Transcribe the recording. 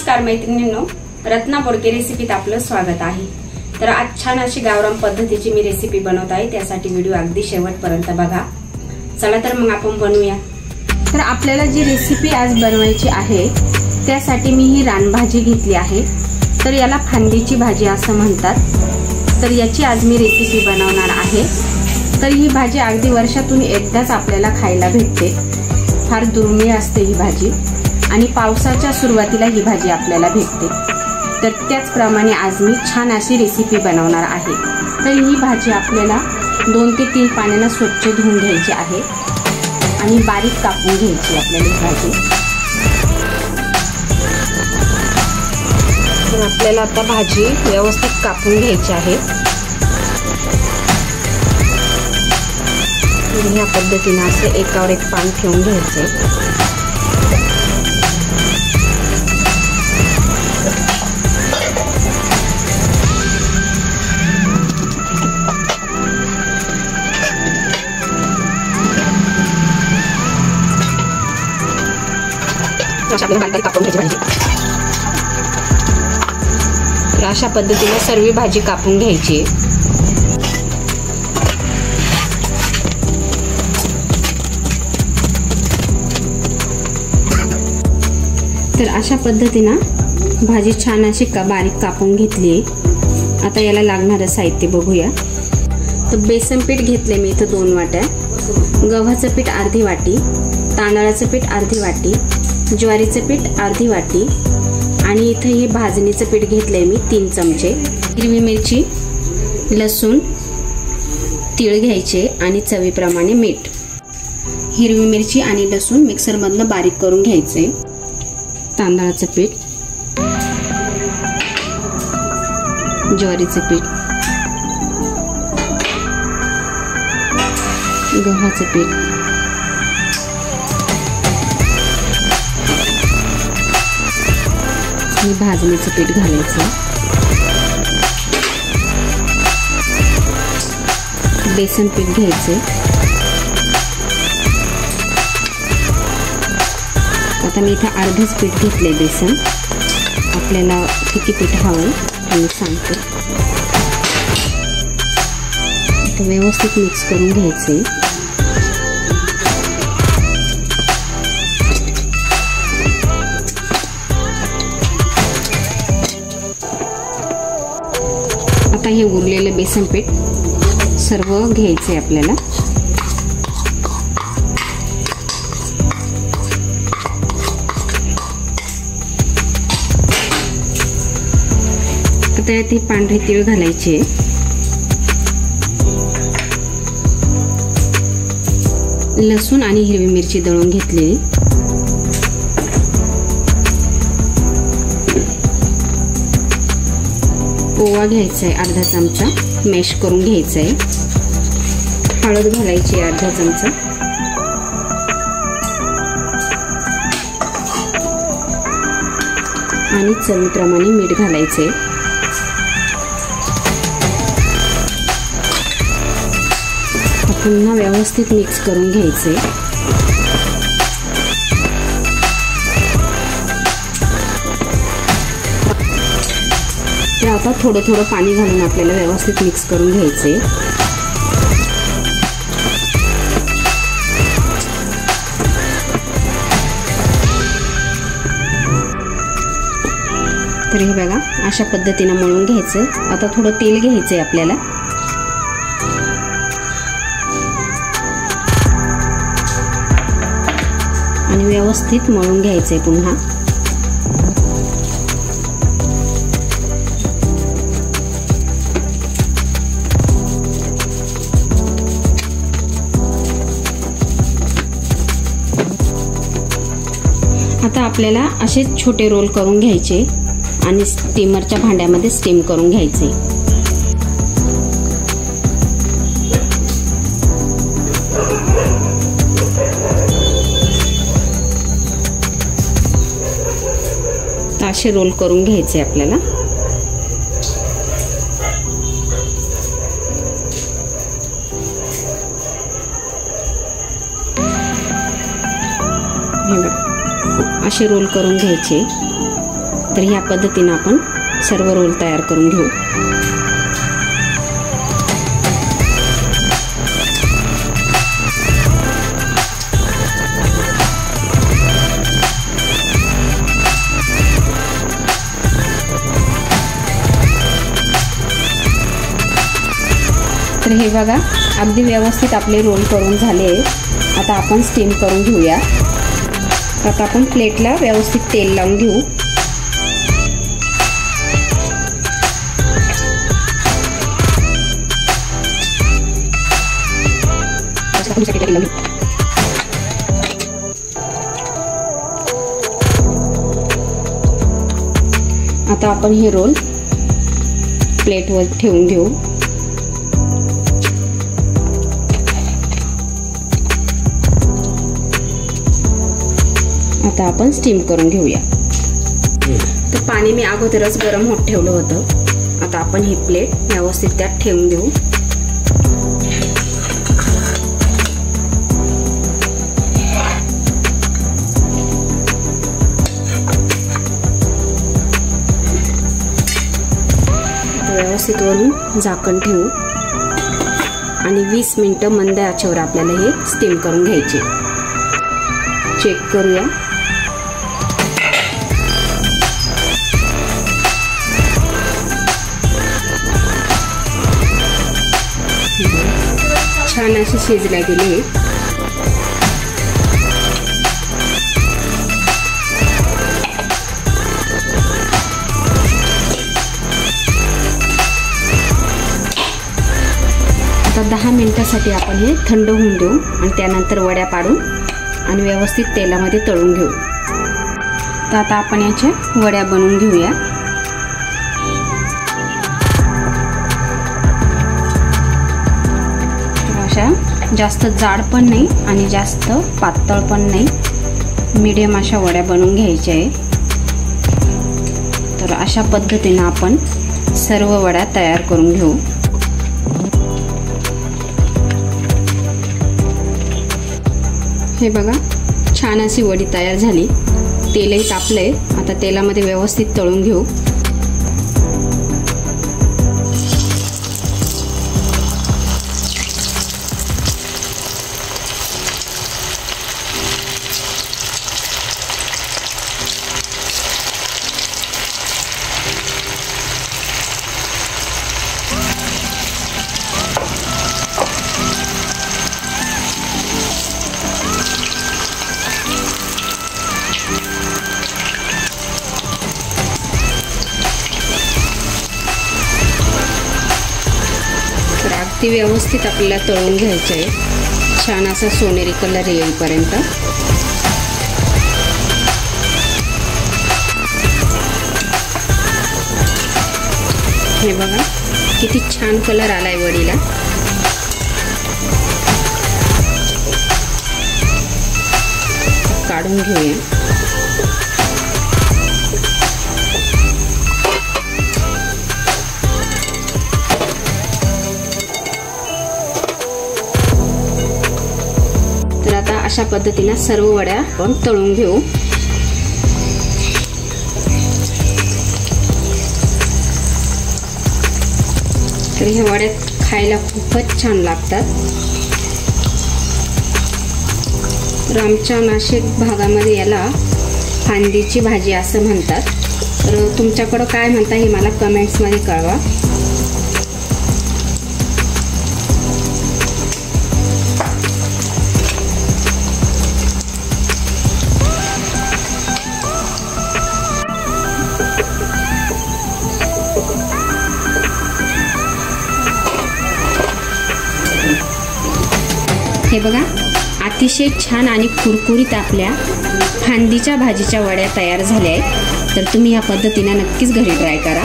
नमस्कार मैत्रिणींनो, रत्ना बोडके रेसिपीत आपलं स्वागत आहे। तर आज छान अशी गावरान पद्धतीची मी रेसिपी बनवत आहे, त्यासाठी व्हिडिओ अगदी शेवटपर्यंत बघा। चला तर मग आपण बनवूया। तर आपल्याला जी रेसिपी आज बनवायची आहे त्यासाठी मी ही रानभाजी घेतली आहे। तर याला फांदीची भाजी असं म्हणतात। तर याची आज मी रेसिपी बनवणार आहे। तर ही भाजी अगदी वर्षातून एकदाच आपल्याला खायला भेटते, फार दुर्मिळ असते ही भाजी आणि पावसाच्या सुरुवातीला ही भाजी आपल्याला भेटते। तर त्याचप्रमाणे आज मी छान अशी रेसिपी बनवणार आहे। तर ही भाजी आपल्याला 2 ते 3 पाण्याने स्वच्छ धुवून घ्यायची आहे आणि बारीक कापून घ्यायची आपल्याला ही भाजी। तर आपल्याला आता भाजी व्यवस्थित कापून घ्यायची आहे। ह्या पद्धतीने असे एकावर एक पान ठेवून घ्यायचे। अशा पद्धतीने सर्व भाजी कापून घ्यायची। तर अशा पद्धतीने भाजी छान अशी बारीक कापून घेतली। आता याला लागणारं साहित्य बघूया। तर बेसन पीठ घेतले मी इथं 2 वाट्या, गव्हाचं पीठ अर्धी वाटी, तांदळाचं पीठ अर्धी वाटी, ज्वारीचं पीठ अर्धी वाटी आणि इथं हे भाजणीचं पीठ घेतलंय मी 3 चमचे। हिरवी मिरची, लसूण, तीळ घ्यायचे आणि चवीप्रमाणे मीठ। हिरवी मिरची आणि लसूण मिक्सर मधनं बारीक करून घ्यायचे। तांदळाचं पीठ, ज्वारीचं पीठ, गव्हाचं पीठ, आणि भाजणीचं पीठ घालायचं। बेसन पीठ घ्यायचे। आता मी इथे अर्धच पीठ घेतले बेसन। आपल्याला किती पीठ हवं मी सांगते। आता व्यवस्थित मिक्स करून घ्यायचे। आता हे उरलेलं बेसन पीठ सर्व घ्यायचे आपल्याला। आता यात पांढरे तीळ घालायचे, लसूण आणि हिरवी मिरची दळून घेतलेली, ओवा घ्यायचा आहे अर्धा चमचा, मॅश करून घ्यायचा आहे। हळद घालायची अर्धा चमचा आणि चवीप्रमाणे मीठ घालायचे। पुन्हा व्यवस्थित मिक्स करून घ्यायचे। आता थोडं थोडं पाणी घालून आपल्याला व्यवस्थित मिक्स करून घ्यायचे। तर हे बघा अशा पद्धतीने मळून घ्यायचं। आता थोडं तेल घ्यायचंय आपल्याला आणि व्यवस्थित मळून घ्यायचंय पुन्हा। आता आपल्याला असे छोटे रोल करून घ्यायचे आणि स्टीमरच्या भांड्यामध्ये स्टीम करून घ्यायचे। असे रोल करून घ्यायचे आपल्याला। असे रोल करून घ्यायचे। तर ह्या पद्धतीने आपण सर्व रोल तयार करून घेऊ। तर हे बघा अगदी व्यवस्थित आपले रोल करून झाले। आता आपण स्टीम करून घेऊया। आता आपण प्लेटला व्यवस्थित तेल लावून घेऊ। आता आपण हे रोल प्लेटवर ठेवून घेऊ। आता आपण स्टीम करून घेऊया। तर पाणी मी अगोदरच गरम होत ठेवलं होतं। आता आपण ही प्लेट व्यवस्थित त्यात ठेवून देऊ। व्यवस्थित वरून झाकण ठेवू आणि 20 मिनिटं मंद आचेवर आपल्याला हे स्टीम करून घ्यायचे। चेक करूया। छान अशी शिजल्या गेली। आता 10 मिनिटांसाठी आपण हे थंड होऊन देऊ आणि त्यानंतर वड्या पाडून आणि व्यवस्थित तेलामध्ये तळून घेऊ। तर आता आपण याच्या वड्या बनवून घेऊया। अशा जास्त जाड पण नाही आणि जास्त पातळ पण नाही, मीडियम अशा वड्या बनवून घ्यायच्या आहे। तर अशा पद्धतीने आपण सर्व वड्या तयार करून घेऊ। हे बघा छान अशी वडी तयार झाली। तेलही तापलंय। आता तेलामध्ये व्यवस्थित तळून घेऊ। ती व्यवस्थित आपल्याला तळून घ्यायचे आहे, छान असा सोनेरी कलर येईपर्यंत। हे बघा किती छान कलर आलाय वडीला। काढून घेऊया। तर आता अशा पद्धतीने सर्व वड्या आपण तळून घेऊ। तर ह्या वड्या खायला खूपच छान लागतात। तर आमच्या नाशिक भागामध्ये याला फांदीची भाजी असं म्हणतात। तर तुमच्याकडे काय म्हणता हे मला कमेंट्स मध्ये कळवा। हे बघा अतिशय छान आणि कुरकुरीत आपल्या फांदीच्या भाजीच्या वड्या तयार झाल्या आहेत। तर तुम्ही या पद्धतीने नक्कीच घरी ट्राय करा।